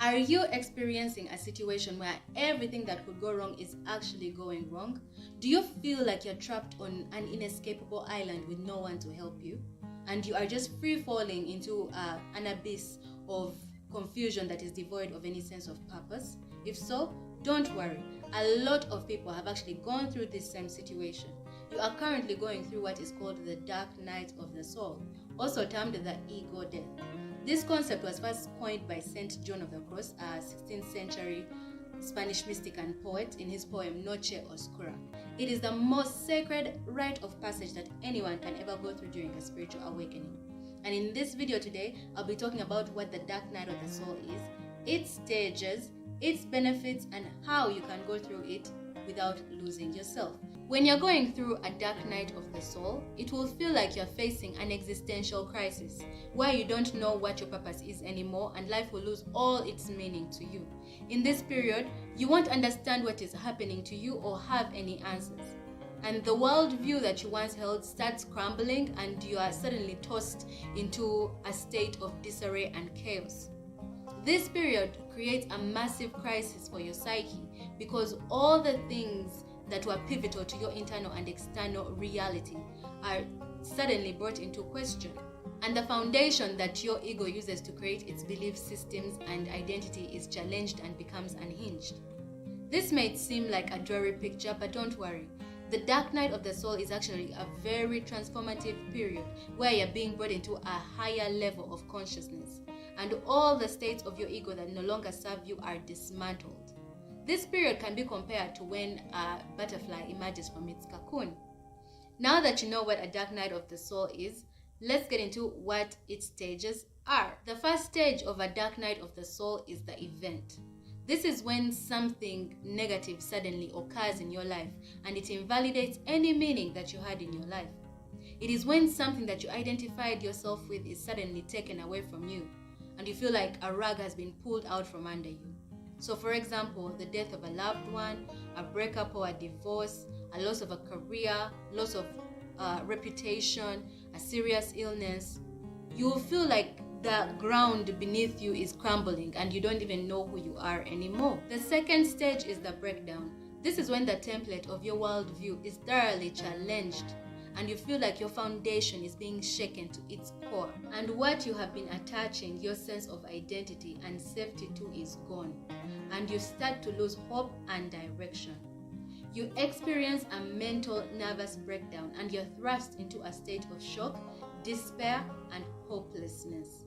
Are you experiencing a situation where everything that could go wrong is actually going wrong? Do you feel like you're trapped on an inescapable island with no one to help you? And you are just free falling into an abyss of confusion that is devoid of any sense of purpose? If so, don't worry. A lot of people have actually gone through this same situation. You are currently going through what is called the dark night of the soul, also termed the ego death. This concept was first coined by Saint John of the Cross, a 16th century Spanish mystic and poet, in his poem Noche Oscura. It is the most sacred rite of passage that anyone can ever go through during a spiritual awakening. And in this video today, I'll be talking about what the dark night of the soul is, its stages, its benefits, and how you can go through it without losing yourself. When you're going through a dark night of the soul, it will feel like you're facing an existential crisis where you don't know what your purpose is anymore and life will lose all its meaning to you. In this period, you won't understand what is happening to you or have any answers. And the worldview that you once held starts crumbling and you are suddenly tossed into a state of disarray and chaos. This period creates a massive crisis for your psyche because all the things that were pivotal to your internal and external reality are suddenly brought into question. And the foundation that your ego uses to create its belief systems and identity is challenged and becomes unhinged. This may seem like a dreary picture, but don't worry. The dark night of the soul is actually a very transformative period where you're being brought into a higher level of consciousness, and all the states of your ego that no longer serve you are dismantled. This period can be compared to when a butterfly emerges from its cocoon. Now that you know what a dark night of the soul is, let's get into what its stages are. The first stage of a dark night of the soul is the event. This is when something negative suddenly occurs in your life and it invalidates any meaning that you had in your life. It is when something that you identified yourself with is suddenly taken away from you and you feel like a rug has been pulled out from under you. So for example, the death of a loved one, a breakup or a divorce, a loss of a career, loss of reputation, a serious illness, you will feel like the ground beneath you is crumbling and you don't even know who you are anymore. The second stage is the breakdown. This is when the template of your worldview is thoroughly challenged and you feel like your foundation is being shaken to its core, and what you have been attaching your sense of identity and safety to is gone, and you start to lose hope and direction. You experience a mental nervous breakdown and you're thrust into a state of shock, despair, and hopelessness.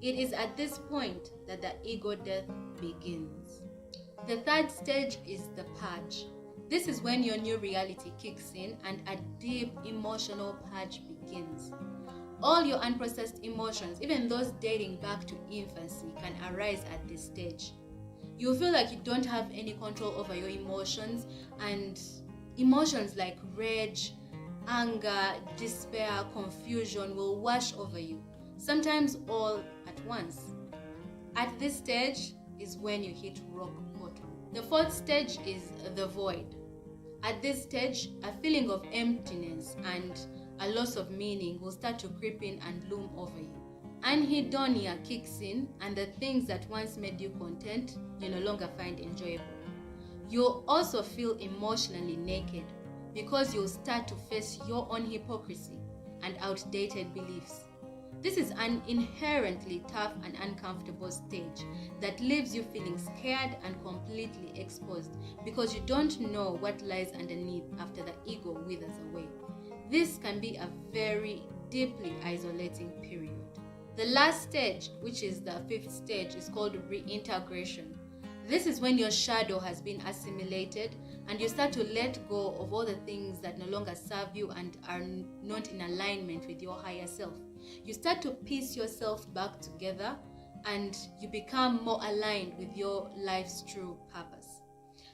It is at this point that the ego death begins. The third stage is the purge. This is when your new reality kicks in and a deep emotional purge begins. All your unprocessed emotions, even those dating back to infancy, can arise at this stage. You feel like you don't have any control over your emotions, and emotions like rage, anger, despair, confusion will wash over you, sometimes all at once. At this stage is when you hit rock bottom. The fourth stage is the void. At this stage, a feeling of emptiness and a loss of meaning will start to creep in and loom over you. Anhedonia kicks in, and the things that once made you content, you no longer find enjoyable. You'll also feel emotionally naked because you'll start to face your own hypocrisy and outdated beliefs. This is an inherently tough and uncomfortable stage that leaves you feeling scared and completely exposed because you don't know what lies underneath after the ego withers away. This can be a very deeply isolating period. The last stage, which is the fifth stage, is called reintegration. This is when your shadow has been assimilated and you start to let go of all the things that no longer serve you and are not in alignment with your higher self. You start to piece yourself back together and you become more aligned with your life's true purpose.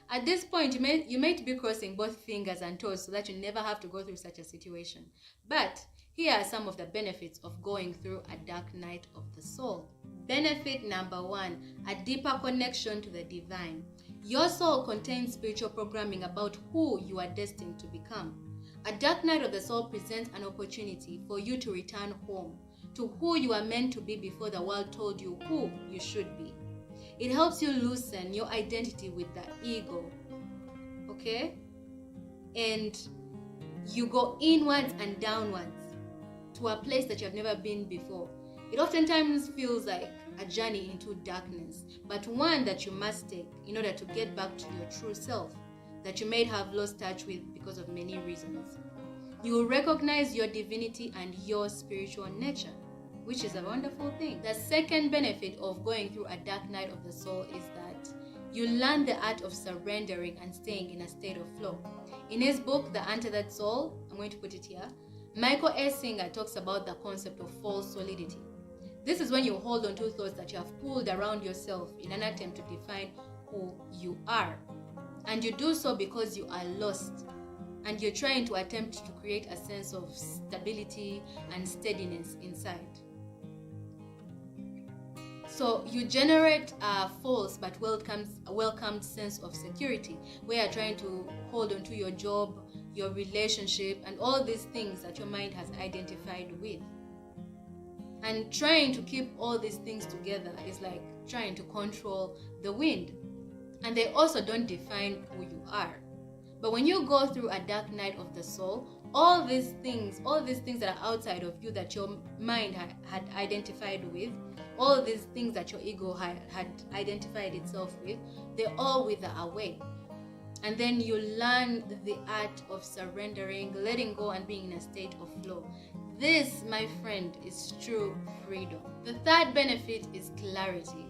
At this point, you may be crossing both fingers and toes so that you never have to go through such a situation. But here are some of the benefits of going through a dark night of the soul. Benefit number 1, a deeper connection to the divine. Your soul contains spiritual programming about who you are destined to become. A dark night of the soul presents an opportunity for you to return home, to who you are meant to be before the world told you who you should be. It helps you loosen your identity with the ego, okay? And you go inwards and downwards to a place that you have never been before. It oftentimes feels like a journey into darkness, but one that you must take in order to get back to your true self that you may have lost touch with because of many reasons. You will recognize your divinity and your spiritual nature, which is a wonderful thing. The second benefit of going through a dark night of the soul is that you learn the art of surrendering and staying in a state of flow. In his book, The Untethered Soul, I'm going to put it here, Michael S. Singer talks about the concept of false solidity. This is when you hold on to thoughts that you have pulled around yourself in an attempt to define who you are. And you do so because you are lost, and you're trying to attempt to create a sense of stability and steadiness inside. So you generate a false but welcomed sense of security, where you're trying to hold on to your job, your relationship, and all these things that your mind has identified with. And trying to keep all these things together is like trying to control the wind. And they also don't define who you are. But when you go through a dark night of the soul, all these things that are outside of you that your mind had identified with, all these things that your ego had identified itself with, they all wither away. And then you learn the art of surrendering, letting go, and being in a state of flow. This, my friend, is true freedom. The third benefit is clarity.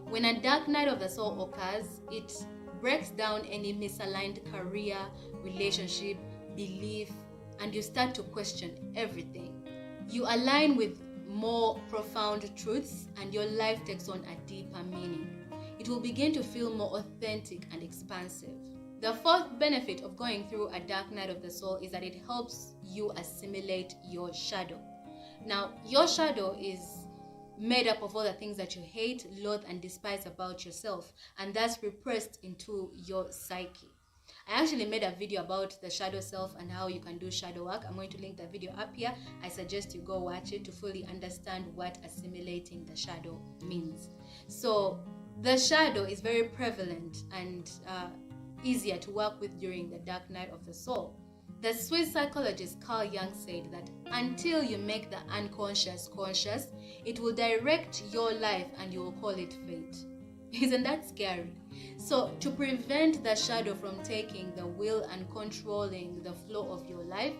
When a dark night of the soul occurs, it breaks down any misaligned career, relationship, belief, and you start to question everything. You align with more profound truths, and your life takes on a deeper meaning. It will begin to feel more authentic and expansive. The fourth benefit of going through a dark night of the soul is that it helps you assimilate your shadow. Now, your shadow is made up of all the things that you hate, loathe, and despise about yourself, and that's repressed into your psyche. I actually made a video about the shadow self and how you can do shadow work. I'm going to link the video up here. I suggest you go watch it to fully understand what assimilating the shadow means. So the shadow is very prevalent and easier to work with during the dark night of the soul. The Swiss psychologist Carl Jung said that until you make the unconscious conscious, it will direct your life and you will call it fate. Isn't that scary? So to prevent the shadow from taking the wheel and controlling the flow of your life,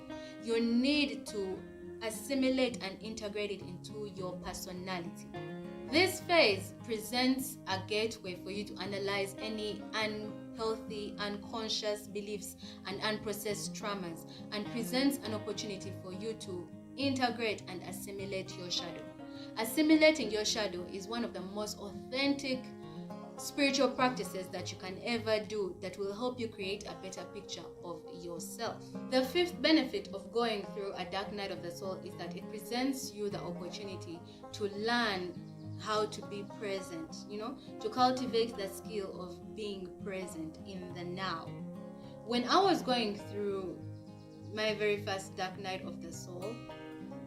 you need to assimilate and integrate it into your personality. This phase presents a gateway for you to analyze any unhealthy, unconscious beliefs and unprocessed traumas, and presents an opportunity for you to integrate and assimilate your shadow. Assimilating your shadow is one of the most authentic spiritual practices that you can ever do that will help you create a better picture of yourself. The fifth benefit of going through a dark night of the soul is that it presents you the opportunity to learn how to be present, to cultivate the skill of being present in the now. When I was going through my very first dark night of the soul,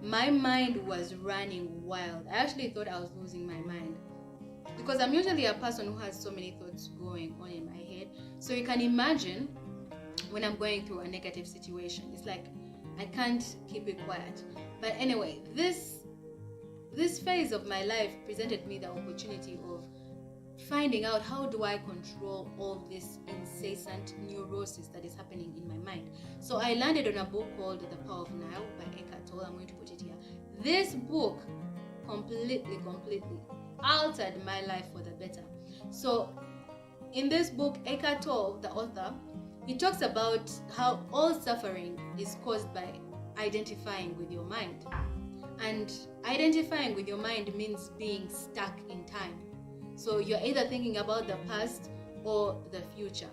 my mind was running wild. I actually thought I was losing my mind, because I'm usually a person who has so many thoughts going on in my head. So you can imagine when I'm going through a negative situation, it's like I can't keep it quiet. But anyway, this phase of my life presented me the opportunity of finding out how do I control all this incessant neurosis that is happening in my mind. So I landed on a book called The Power of Now by Eckhart Tolle. I'm going to put it here. This book completely altered my life for the better. So in this book, Eckhart Tolle, the author, he talks about how all suffering is caused by identifying with your mind. And identifying with your mind means being stuck in time. So you're either thinking about the past or the future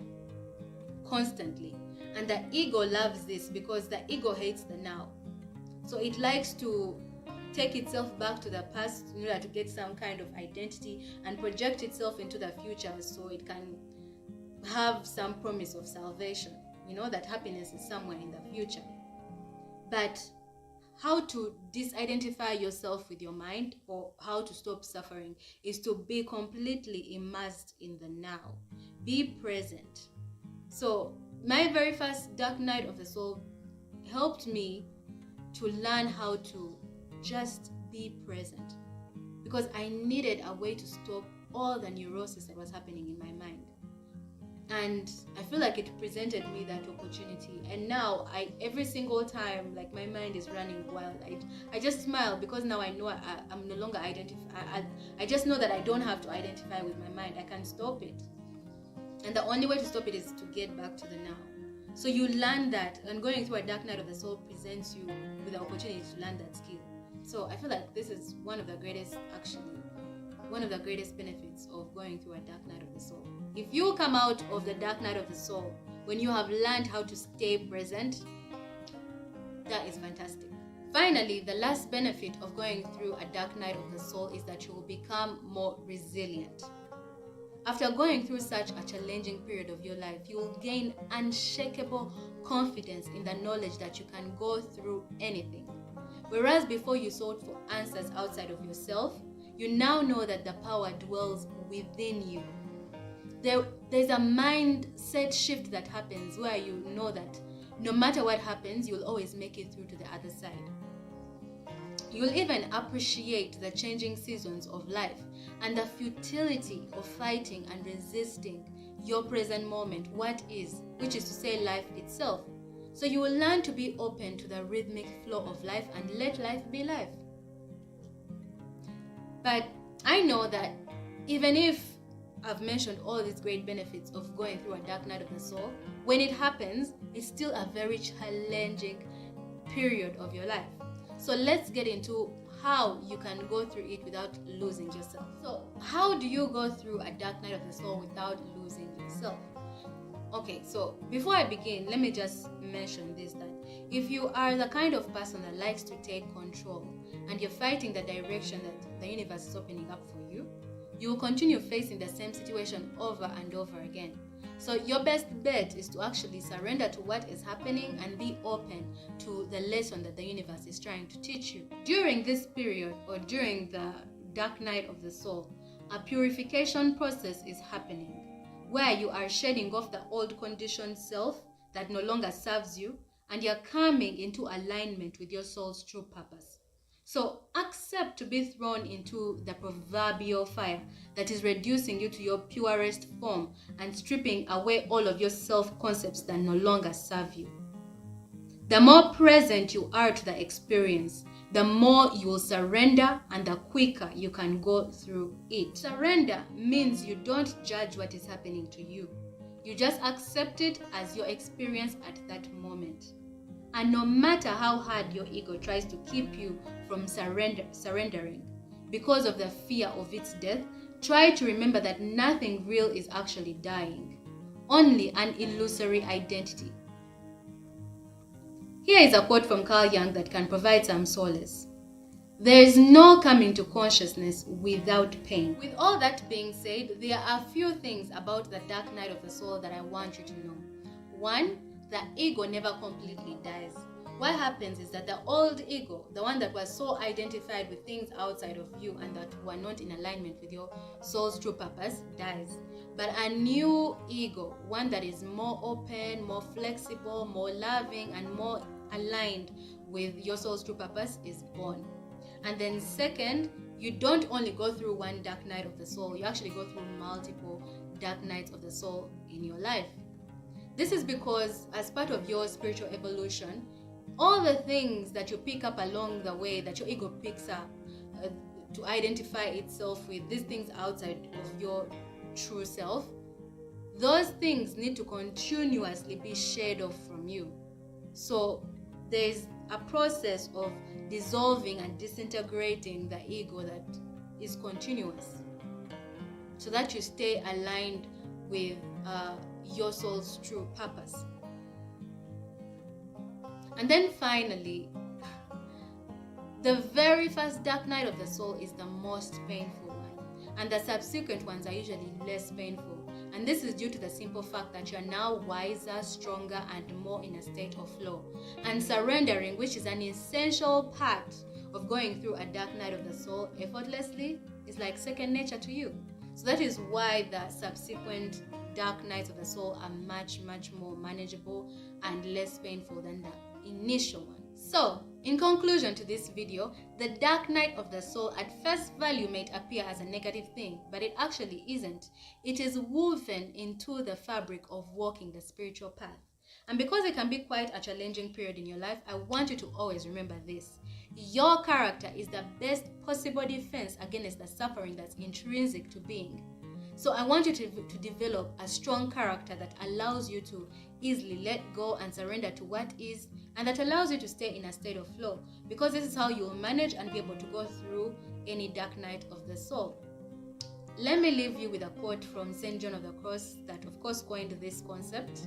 constantly. And the ego loves this because the ego hates the now. So it likes to take itself back to the past in order to get some kind of identity and project itself into the future so it can have some promise of salvation, that happiness is somewhere in the future. But how to disidentify yourself with your mind, or how to stop suffering, is to be completely immersed in the now. Be present. So my very first dark night of the soul helped me to learn how to just be present, because I needed a way to stop all the neurosis that was happening in my mind. And I feel like it presented me that opportunity. And now every single time, like, my mind is running wild, I just smile, because now I know I'm no longer I just know that I don't have to identify with my mind. I can stop it. And the only way to stop it is to get back to the now. So you learn that, and going through a dark night of the soul presents you with the opportunity to learn that skill. So I feel like this is one of the greatest benefits of going through a dark night of the soul. If you come out of the dark night of the soul when you have learned how to stay present, that is fantastic. Finally, the last benefit of going through a dark night of the soul is that you will become more resilient. After going through such a challenging period of your life, you will gain unshakable confidence in the knowledge that you can go through anything. Whereas before you sought for answers outside of yourself, you now know that the power dwells within you. There's a mindset shift that happens where you know that no matter what happens, you'll always make it through to the other side. You'll even appreciate the changing seasons of life and the futility of fighting and resisting your present moment, which is to say life itself. So you will learn to be open to the rhythmic flow of life and let life be life. But I know that even if I've mentioned all these great benefits of going through a dark night of the soul, when it happens, it's still a very challenging period of your life. So let's get into how you can go through it without losing yourself. So how do you go through a dark night of the soul without losing yourself? Okay, so before I begin, let me just mention this, that if you are the kind of person that likes to take control and you're fighting the direction that the universe is opening up for you, you will continue facing the same situation over and over again. So your best bet is to actually surrender to what is happening and be open to the lesson that the universe is trying to teach you. During this period, or during the dark night of the soul, a purification process is happening where you are shedding off the old conditioned self that no longer serves you, and you're coming into alignment with your soul's true purpose. So accept to be thrown into the proverbial fire that is reducing you to your purest form and stripping away all of your self-concepts that no longer serve you. The more present you are to the experience, the more you will surrender, and the quicker you can go through it. Surrender means you don't judge what is happening to you. You just accept it as your experience at that moment. And no matter how hard your ego tries to keep you from surrendering because of the fear of its death, try to remember that nothing real is actually dying, only an illusory identity. Here is a quote from Carl Jung that can provide some solace. There is no coming to consciousness without pain. With all that being said, there are a few things about the dark night of the soul that I want you to know. 1, the ego never completely dies. What happens is that the old ego, the one that was so identified with things outside of you and that were not in alignment with your soul's true purpose, dies. But a new ego, one that is more open, more flexible, more loving, and more aligned with your soul's true purpose, is born. And then second, you don't only go through one dark night of the soul, you actually go through multiple dark nights of the soul in your life. This is because as part of your spiritual evolution, all the things that you pick up along the way, that your ego picks up to identify itself with, these things outside of your true self, those things need to continuously be shed off from you. So there's a process of dissolving and disintegrating the ego that is continuous, so that you stay aligned with your soul's true purpose. And then finally, the very first dark night of the soul is the most painful one. and the subsequent ones are usually less painful. And this is due to the simple fact that you're now wiser, stronger, and more in a state of flow. And surrendering, which is an essential part of going through a dark night of the soul effortlessly, is like second nature to you. So that is why the subsequent dark nights of the soul are much more manageable and less painful than the initial one. So, in conclusion to this video, the dark night of the soul at first value may appear as a negative thing, but it actually isn't. It is woven into the fabric of walking the spiritual path. And because it can be quite a challenging period in your life, I want you to always remember this. Your character is the best possible defense against the suffering that's intrinsic to being. So I want you to develop a strong character that allows you to easily let go and surrender to what is, and that allows you to stay in a state of flow, because this is how you'll manage and be able to go through any dark night of the soul. Let me leave you with a quote from St. John of the Cross that of course coined this concept.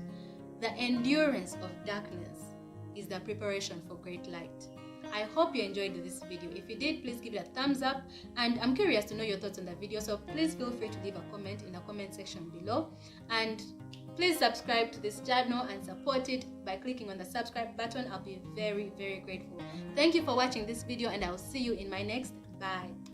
The endurance of darkness is the preparation for great light. I hope you enjoyed this video. If you did, please give it a thumbs up, and I'm curious to know your thoughts on the video, so please feel free to leave a comment in the comment section below, and please subscribe to this channel and support it by clicking on the subscribe button. I'll be very grateful. Thank you for watching this video, and I'll see you in my next. Bye.